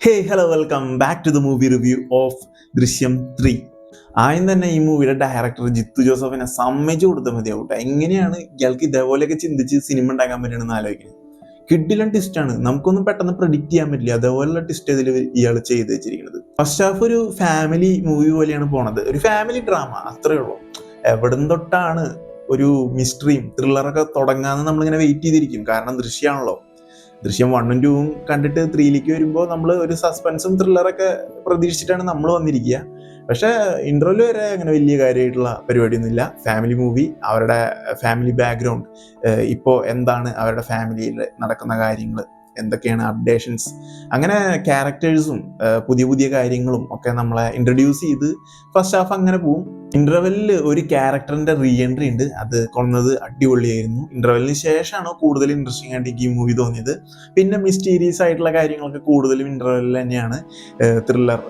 Hey hello welcome back to the movie review of Drishyam 3. ആദ്യം തന്നെ ഈ മൂവിയുടെ ഡയറക്ടർ ജിത്തു ജോസഫിനെ സമ്മതിച്ചു കൊടുത്താൽ മതിയാവട്ടെ. എങ്ങനെയാണ് ഇയാൾക്ക് ഇതേപോലെയൊക്കെ ചിന്തിച്ച് സിനിമ ഉണ്ടാക്കാൻ പറ്റണമെന്ന് ആലോചിക്കുന്നത്. കിഡിലൻ ട്വിസ്റ്റാണ്, നമുക്കൊന്നും പെട്ടെന്ന് പ്രെഡിക്റ്റ് ചെയ്യാൻ പറ്റില്ല. അതേപോലെയുള്ള ട്വിസ്റ്റ് ഇതിൽ ഇയാൾ ചെയ്ത് വെച്ചിരിക്കുന്നത്. ഫസ്റ്റ് ഹാഫ് ഒരു ഫാമിലി മൂവി പോലെയാണ് പോണത്, ഒരു ഫാമിലി ഡ്രാമ അത്രേ ഉള്ളൂ. എവിടം തൊട്ടാണ് ഒരു മിസ്റ്ററിയും ത്രില്ലറൊക്കെ തുടങ്ങാന്ന് നമ്മളിങ്ങനെ വെയിറ്റ് ചെയ്തിരിക്കും. കാരണം ദൃശ്യമാണല്ലോ. ദൃശ്യം 1ഉം 2ഉം കണ്ടിട്ട് 3ലേക്ക് വരുമ്പോൾ നമ്മൾ ഒരു സസ്പെൻസും ത്രില്ലറൊക്കെ പ്രതീക്ഷിച്ചിട്ടാണ് നമ്മൾ വന്നിരിക്കുക. പക്ഷേ ഇന്റർവെൽ വരെ അങ്ങനെ വലിയ കാര്യമായിട്ടുള്ള പരിപാടിയൊന്നുമില്ല. ഫാമിലി മൂവി, അവരുടെ ഫാമിലി ബാക്ക്ഗ്രൗണ്ട്, ഇപ്പോൾ എന്താണ് അവരുടെ ഫാമിലിയിൽ നടക്കുന്ന കാര്യങ്ങൾ, എന്തൊക്കെയാണ് അപ്ഡേഷൻസ്, അങ്ങനെ ക്യാരക്ടേഴ്സും പുതിയ പുതിയ കാര്യങ്ങളും ഒക്കെ നമ്മളെ ഇൻട്രൊഡ്യൂസ് ചെയ്ത് ഫസ്റ്റ് ഹാഫ് അങ്ങനെ പോവും. ഇന്റർവെല്ലിൽ ഒരു ക്യാരക്ടറിന്റെ റീ എൻട്രി ഉണ്ട്, അത് കൊണ്ടത് അടിപൊളിയായിരുന്നു. ഇന്റർവെല്ലിന് ശേഷമാണ് കൂടുതൽ ഇൻട്രസ്റ്റിംഗ് ആയിട്ട് ഈ മൂവി തോന്നിയത്. പിന്നെ മിസ്റ്റീരിയസ് ആയിട്ടുള്ള കാര്യങ്ങളൊക്കെ കൂടുതലും ഇന്റർവെല്ലിൽ തന്നെയാണ്. ത്രില്ലർ,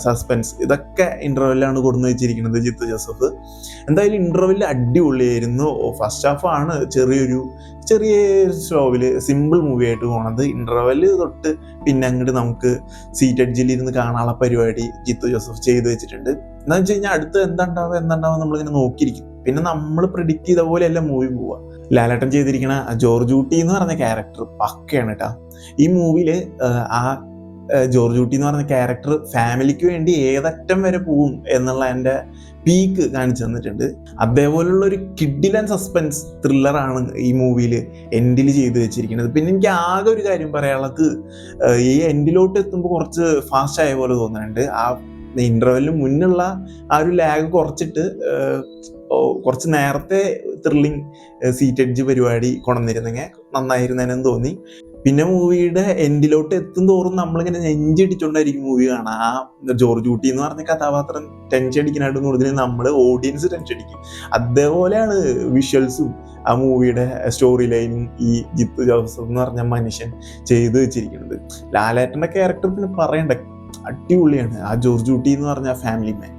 സസ്പെൻസ്, ഇതൊക്കെ ഇന്റർവെല്ലാണ് കൊടുന്നു വെച്ചിരിക്കുന്നത് ജിത്തു ജോസഫ്. എന്തായാലും ഇന്റർവെല്ലിൽ അടിപൊളിയായിരുന്നു. ഫസ്റ്റ് ഹാഫ് ആണ് ചെറിയ സ്ലോവില് സിമ്പിൾ മൂവി ആയിട്ട് പോണത്. ഇന്റർവെല് തൊട്ട് പിന്നെ അങ്ങോട്ട് നമുക്ക് സീറ്റ് എഡ്ജിലിരുന്ന് കാണാനുള്ള പരിപാടി ജിത്തു ജോസഫ് ചെയ്തു വെച്ചിട്ടുണ്ട്. എന്താ വെച്ച് കഴിഞ്ഞാൽ അടുത്ത് എന്താണ്ടാവുക നമ്മളിങ്ങനെ നോക്കിയിരിക്കും. പിന്നെ നമ്മൾ പ്രെഡിക്റ്റ് ചെയ്ത പോലെയല്ല മൂവി പോവുക. ലാലേട്ടൻ ചെയ്തിരിക്കണ ജോർജ് ഊട്ടി എന്ന് പറഞ്ഞ ക്യാരക്ടർ പക്കയാണ് കേട്ടോ. ഈ മൂവിയിൽ ആ ജോർജ് ഊട്ടി എന്ന് പറഞ്ഞ ക്യാരക്ടർ ഫാമിലിക്ക് വേണ്ടി ഏതറ്റം വരെ പോവും എന്നുള്ള എൻ്റെ പീക്ക് കാണിച്ചു തന്നിട്ടുണ്ട്. അതേപോലുള്ള ഒരു കിഡിലൻ സസ്പെൻസ് ത്രില്ലറാണ് ഈ മൂവിയിൽ എൻഡിൽ ചെയ്തു വെച്ചിരിക്കുന്നത്. പിന്നെ എനിക്ക് ആകെ ഒരു കാര്യം പറയാനുള്ളത്, ഈ എൻഡിലോട്ട് എത്തുമ്പോൾ കുറച്ച് ഫാസ്റ്റ് ആയ പോലെ തോന്നുന്നുണ്ട്. ആ ഇന്റർവെല്ലിന് മുന്നുള്ള ആ ഒരു ലാഗ് കുറച്ചിട്ട് കുറച്ച് നേരത്തെ ത്രില്ലിങ് സീറ്റ് എഡ്ജ് പരിപാടി കൊണ്ടുവന്നിരുന്നെങ്കിൽ നന്നായിരുന്നേനെന്ന് തോന്നി. പിന്നെ മൂവിയുടെ എൻഡിലോട്ട് എത്തും തോറും നമ്മളിങ്ങനെ നെഞ്ചടിച്ചോണ്ടായിരിക്കും മൂവി കാണാം. ആ ജോർജ് ഊട്ടി എന്ന് പറഞ്ഞ കഥാപാത്രം ടെൻഷൻ അടിക്കാനായിട്ട് കൂടുതൽ നമ്മൾ ഓഡിയൻസ് ടെൻഷൻ അടിക്കും. അതേപോലെയാണ് വിഷ്വൽസും ആ മൂവിയുടെ സ്റ്റോറി ലൈനും ഈ ജിത്തു ജോസഫ് എന്ന് പറഞ്ഞ മനുഷ്യൻ ചെയ്തു വെച്ചിരിക്കുന്നത്. ലാലേട്ടൻ്റെ ക്യാരക്ടർ പിന്നെ പറയണ്ട, അടിപൊളിയാണ്. ആ ജോർജ് ഊട്ടി എന്ന് പറഞ്ഞ ഫാമിലി മാൻ,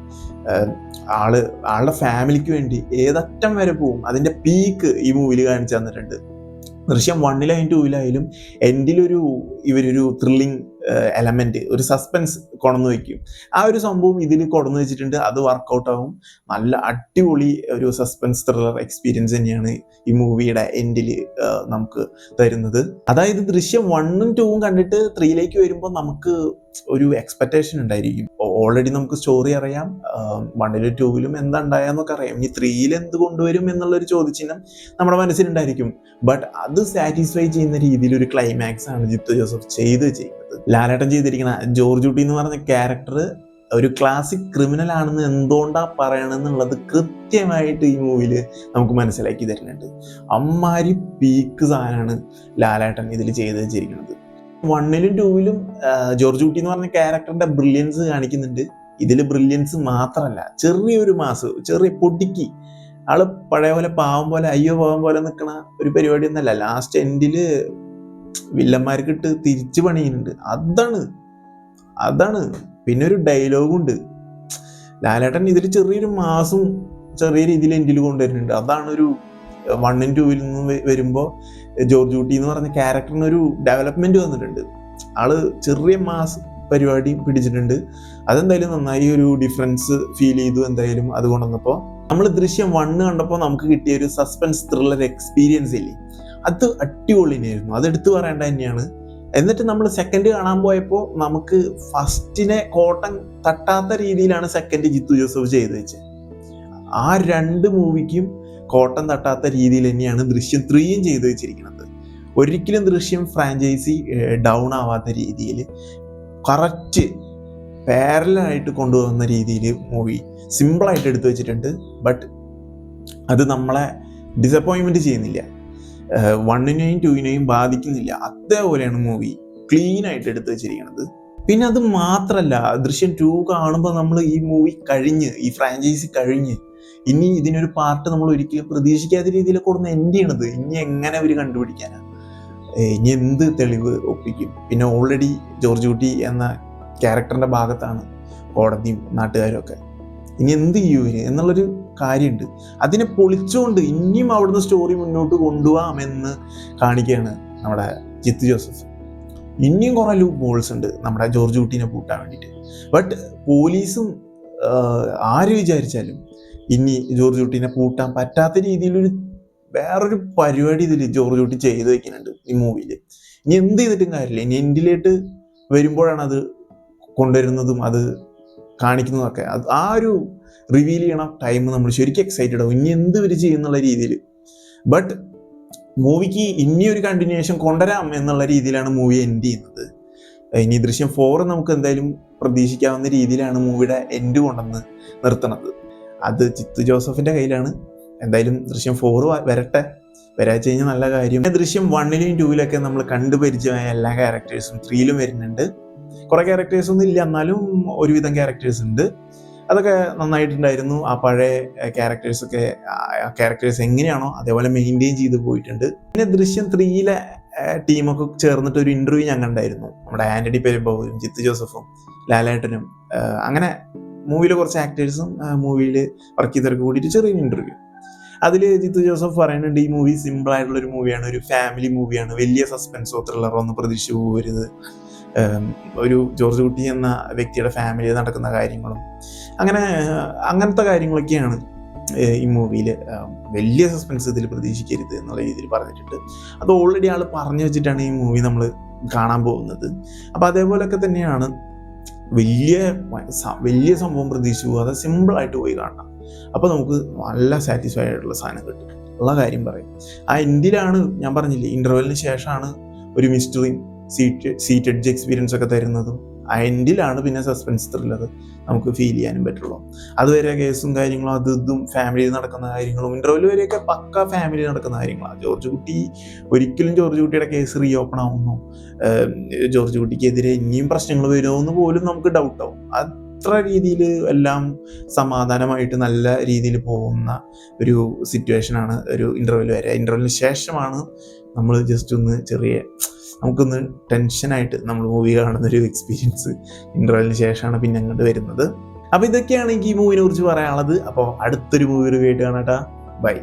ആളുടെ ഫാമിലിക്ക് വേണ്ടി ഏതറ്റം വരെ പോവും, അതിന്റെ പീക്ക് ഈ മൂവിയിൽ കാണിച്ചു തന്നിട്ടുണ്ട്. ദൃശ്യം 1ലായാലും 2ലായാലും ഇവരൊരു ത്രില്ലിങ് എലമെന്റ്, ഒരു സസ്പെൻസ് കൊണ്ടു വയ്ക്കും. ആ ഒരു സംഭവം ഇതിൽ കൊണ്ടു വെച്ചിട്ടുണ്ട്. അത് വർക്കൗട്ട് ആവും. നല്ല അടിപൊളി ഒരു സസ്പെൻസ് ത്രില്ലർ എക്സ്പീരിയൻസ് തന്നെയാണ് ഈ മൂവിയുടെ എൻഡിൽ നമുക്ക് തരുന്നത്. അതായത് ദൃശ്യം 1ഉം 2ഉം കണ്ടിട്ട് 3ലേക്ക് വരുമ്പോൾ നമുക്ക് ഒരു എക്സ്പെക്ടേഷൻ ഉണ്ടായിരിക്കും. ഓൾറെഡി നമുക്ക് സ്റ്റോറി അറിയാം, 1ലും 2ലും എന്താ ഉണ്ടായെന്നൊക്കെ അറിയാം. ഇനി 3ൽ എന്ത് കൊണ്ടുവരും എന്നുള്ളൊരു ചോദ്യചിഹ്നം നമ്മുടെ മനസ്സിലുണ്ടായിരിക്കും. ബട്ട് അത് സാറ്റിസ്ഫൈ ചെയ്യുന്ന രീതിയിൽ ഒരു ക്ലൈമാക്സ് ആണ് ജിത്തു ജോസഫ് ചെയ്ത് വെച്ചിരിക്കുന്നത്. ലാലേട്ടൻ ചെയ്തിരിക്കുന്ന ജോർജ് ഊട്ടി എന്ന് പറഞ്ഞ ക്യാരക്ടർ ഒരു ക്ലാസിക് ക്രിമിനൽ ആണെന്ന് എന്തുകൊണ്ടാ പറയണമെന്നുള്ളത് കൃത്യമായിട്ട് ഈ മൂവിയിൽ നമുക്ക് മനസ്സിലാക്കി തരുന്നുണ്ട്. അമ്മാരി പീക്ക് സാധനമാണ് ലാലേട്ടൻ ഇതിൽ ചെയ്ത് വെച്ചിരിക്കുന്നത്. 1ലും 2ലും ജോർജ് ഊട്ടി എന്ന് പറഞ്ഞ ക്യാരക്ടറിന്റെ ബ്രില്യൻസ് കാണിക്കുന്നുണ്ട്. ഇതിൽ ബ്രില്യൻസ് മാത്രമല്ല, ചെറിയൊരു ചെറിയ പൊടിക്ക് ആള് പഴയ പോലെ പാവം പോലെ നിൽക്കണ ഒരു പരിപാടി ഒന്നല്ല. ലാസ്റ്റ് എൻഡില് വില്ലന്മാർക്കിട്ട് തിരിച്ചു പണിയുന്നുണ്ട്. അതാണ് പിന്നെ ഒരു ഡയലോഗുണ്ട്. ലാലേട്ടൻ ഇതിൽ ചെറിയ രീതിയിൽ എൻഡിൽ കൊണ്ടുവരുന്നുണ്ട്. അതാണ് ഒരു 1ഉം 2ൽ നിന്ന് വരുമ്പോൾ ജോർജ് ഊട്ടി എന്ന് പറഞ്ഞ ക്യാരക്ടറിന് ഒരു ഡെവലപ്മെന്റ് വന്നിട്ടുണ്ട്. ആള് ചെറിയ പരിപാടി പിടിച്ചിട്ടുണ്ട്. അതെന്തായാലും നന്നായി ഒരു ഡിഫറൻസ് ഫീൽ ചെയ്തു. എന്തായാലും അത് കൊണ്ടുവന്നപ്പോൾ നമ്മൾ ദൃശ്യം 1 കണ്ടപ്പോൾ നമുക്ക് കിട്ടിയ ഒരു സസ്പെൻസ് ത്രില്ലർ എക്സ്പീരിയൻസ് ഇല്ലേ, അത് അടിപൊളിയായിരുന്നു. അത് എടുത്തു പറയേണ്ട തന്നെയാണ്. എന്നിട്ട് നമ്മൾ സെക്കൻഡ് കാണാൻ പോയപ്പോൾ നമുക്ക് ഫസ്റ്റിനെ കോട്ടം തട്ടാത്ത രീതിയിലാണ് സെക്കൻഡ് ജിത്തു ജോസഫ് ചെയ്ത് വെച്ചത്. ആ 2 മൂവിക്കും കോട്ടം തട്ടാത്ത രീതിയിൽ തന്നെയാണ് ദൃശ്യം 3യും ചെയ്തു വെച്ചിരിക്കുന്നത്. ഒരിക്കലും ദൃശ്യം ഫ്രാഞ്ചൈസി ഡൗൺ ആവാത്ത രീതിയിൽ കറക്റ്റ് പാരലായിട്ട് കൊണ്ടുപോകുന്ന രീതിയിൽ മൂവി സിമ്പിളായിട്ട് എടുത്തു വെച്ചിട്ടുണ്ട്. ബട്ട് അത് നമ്മളെ ഡിസപ്പോയിൻമെന്റ് ചെയ്യുന്നില്ല, 1നെയും 2നെയും ബാധിക്കുന്നില്ല. അതേപോലെയാണ് മൂവി ക്ലീൻ ആയിട്ട് എടുത്തു വെച്ചിരിക്കുന്നത്. പിന്നെ അത് മാത്രല്ല, ദൃശ്യം 2 കാണുമ്പോൾ നമ്മൾ ഈ മൂവി ഈ ഫ്രാഞ്ചൈസി കഴിഞ്ഞ് ഇനി ഇതിനൊരു പാർട്ട് നമ്മൾ ഒരിക്കലും പ്രതീക്ഷിക്കാത്ത രീതിയിൽ കൊടുന്ന് എൻഡ് ചെയ്യണത്. ഇനി എങ്ങനെ അവർ കണ്ടുപിടിക്കാനാണ്, ഇനി എന്ത് തെളിവ് ഒപ്പിക്കും? പിന്നെ ഓൾറെഡി ജോർജ് ഊട്ടി എന്ന ക്യാരക്ടറിന്റെ ഭാഗത്താണ് കോടതിയും നാട്ടുകാരും ഒക്കെ. ഇനി എന്ത് ചെയ്യൂ എന്നുള്ളൊരു കാര്യമുണ്ട്. അതിനെ പൊളിച്ചുകൊണ്ട് ഇനിയും അവിടുന്ന് സ്റ്റോറി മുന്നോട്ട് കൊണ്ടുപോകാമെന്ന് കാണിക്കുകയാണ് നമ്മുടെ ജിത്തു ജോസഫ്. ഇനിയും കുറേ ലൂപ്പ് ഹോൾസ് ഉണ്ട് നമ്മുടെ ജോർജ് കുട്ടീനെ പൂട്ടാൻ വേണ്ടിയിട്ട്. ബട്ട് പോലീസും ആര് വിചാരിച്ചാലും ഇനി ജോർജ് കുട്ടീനെ പൂട്ടാൻ പറ്റാത്ത രീതിയിലൊരു വേറൊരു പരിപാടി ഇതിൽ ജോർജ് കുട്ടി ചെയ്ത് വെക്കുന്നുണ്ട് ഈ മൂവിയിൽ. ഇനി എന്ത് ചെയ്തിട്ടും കാര്യമില്ല, ഇനി എൻഡിലേക്ക് വരുമ്പോഴാണ് അത് കൊണ്ടുവരുന്നതും അത് കാണിക്കുന്നതൊക്കെ. അത് ആ ഒരു റിവീൽ ചെയ്യണ ടൈം നമ്മൾ ശരിക്കും എക്സൈറ്റഡ് ആവും, ഇനി എന്ത് ഇവർ ചെയ്യുന്നുള്ള രീതിയിൽ. ബട്ട് മൂവിക്ക് ഇനിയൊരു കണ്ടിന്യൂവേഷൻ കൊണ്ടുവരാം എന്നുള്ള രീതിയിലാണ് മൂവി എൻഡ് ചെയ്യുന്നത്. ഇനി ദൃശ്യം 4 നമുക്ക് എന്തായാലും പ്രതീക്ഷിക്കാവുന്ന രീതിയിലാണ് മൂവിയുടെ എൻഡ് കൊണ്ടുവന്ന് നിർത്തുന്നത്. അത് ജിത്തു ജോസഫിന്റെ കയ്യിലാണ്. എന്തായാലും ദൃശ്യം 4 വരട്ടെ, വരാച്ചു കഴിഞ്ഞാൽ നല്ല കാര്യം. ദൃശ്യം 1ലും 2ലൊക്കെ നമ്മൾ കണ്ടുപരിചയമായ എല്ലാ ക്യാരക്ടേഴ്സും 3ലും വരുന്നുണ്ട്. കുറെ ക്യാരക്ടേഴ്സൊന്നും ഇല്ല, എന്നാലും ഒരുവിധം ക്യാരക്ടേഴ്സ് ഉണ്ട്. അതൊക്കെ നന്നായിട്ടുണ്ടായിരുന്നു. ആ പഴയ ക്യാരക്ടേഴ്സ് എങ്ങനെയാണോ അതേപോലെ മെയിൻറ്റെയിൻ ചെയ്ത് പോയിട്ടുണ്ട്. പിന്നെ ദൃശ്യം 3ലെ ടീമൊക്കെ ചേർന്നിട്ട് ഒരു ഇന്റർവ്യൂ ഞാൻ കണ്ടായിരുന്നു. നമ്മുടെ ആന്റണി പെരുമ്പാവൂരും ജിത്തു ജോസഫും ലാലേട്ടനും അങ്ങനെ മൂവിയിലെ കുറച്ച് ആക്ടേഴ്സും മൂവിയിൽ വർക്ക് ചെയ്തവർക്ക് കൂടിയിട്ട് ചെറിയൊരു ഇന്റർവ്യൂ. അതിൽ ജിത്തു ജോസഫ് പറയുന്നുണ്ട്, ഈ മൂവി സിമ്പിൾ ആയിട്ടുള്ള ഒരു മൂവിയാണ്, ഒരു ഫാമിലി മൂവിയാണ്, വലിയ സസ്പെൻസോ ത്രില്ലറോ ഒന്നും പ്രതീക്ഷിച്ച് പോകരുത്. ഒരു ജോർജ് കുട്ടി എന്ന വ്യക്തിയുടെ ഫാമിലിയിൽ നടക്കുന്ന കാര്യങ്ങളും അങ്ങനത്തെ കാര്യങ്ങളൊക്കെയാണ് ഈ മൂവിയിൽ. വലിയ സസ്പെൻസ് ഇതിൽ പ്രതീക്ഷിക്കരുത് എന്നുള്ള രീതിയിൽ പറഞ്ഞിട്ടുണ്ട്. അത് ഓൾറെഡി ആൾ പറഞ്ഞു വെച്ചിട്ടാണ് ഈ മൂവി നമ്മൾ കാണാൻ പോകുന്നത്. അപ്പം അതേപോലെയൊക്കെ തന്നെയാണ്. വലിയ സംഭവം പ്രതീക്ഷിച്ചു പോകാതെ സിമ്പിളായിട്ട് പോയി കാണണം. അപ്പോൾ നമുക്ക് നല്ല സാറ്റിസ്ഫൈഡ് ആയിട്ടുള്ള സാധനം കിട്ടും ഉള്ള കാര്യം പറയും. ആ എൻഡിലാണ് ഞാൻ പറഞ്ഞില്ലേ, ഇൻ്റർവെല്ലിന് ശേഷമാണ് ഒരു മിസ്റ്ററിയും സീറ്റ് എഡ്ജ് എക്സ്പീരിയൻസ് ഒക്കെ തരുന്നതും. ആ എൻഡിലാണ് പിന്നെ സസ്പെൻസ് ത്രില്ലർ നമുക്ക് ഫീൽ ചെയ്യാനും പറ്റുള്ളൂ. അതുവരെ കേസും കാര്യങ്ങളും ഇതും ഫാമിലിയിൽ നടക്കുന്ന കാര്യങ്ങളും ഇൻ്റർവെൽ വരെയൊക്കെ പക്ക ഫാമിലിയിൽ നടക്കുന്ന കാര്യങ്ങളാണ്. ജോർജ് കുട്ടി ഒരിക്കലും ജോർജ് കുട്ടിയുടെ കേസ് റീ ഓപ്പൺ ആവുന്നു, ജോർജ് കുട്ടിക്കെതിരെ ഇനിയും പ്രശ്നങ്ങൾ വരുമെന്ന് പോലും നമുക്ക് ഡൗട്ടാവും. അത്ര രീതിയിൽ എല്ലാം സമാധാനമായിട്ട് നല്ല രീതിയിൽ പോകുന്ന ഒരു സിറ്റുവേഷനാണ് ഒരു ഇൻ്റർവെൽ വരെ. ഇൻ്റർവെല്ലിന് ശേഷമാണ് നമ്മൾ ജസ്റ്റ് ഒന്ന് നമുക്കൊന്ന് ടെൻഷനായിട്ട് നമ്മൾ മൂവി കാണുന്നൊരു എക്സ്പീരിയൻസ് ഇൻ്റർവെല്ലിന് ശേഷമാണ് പിന്നെ അങ്ങോട്ട് വരുന്നത്. അപ്പോൾ ഇതൊക്കെയാണ് എനിക്ക് ഈ മൂവിനെ കുറിച്ച് പറയാനുള്ളത്. അപ്പോൾ അടുത്തൊരു മൂവി റിവ്യൂ ആയിട്ട് കാണാം. ബൈ.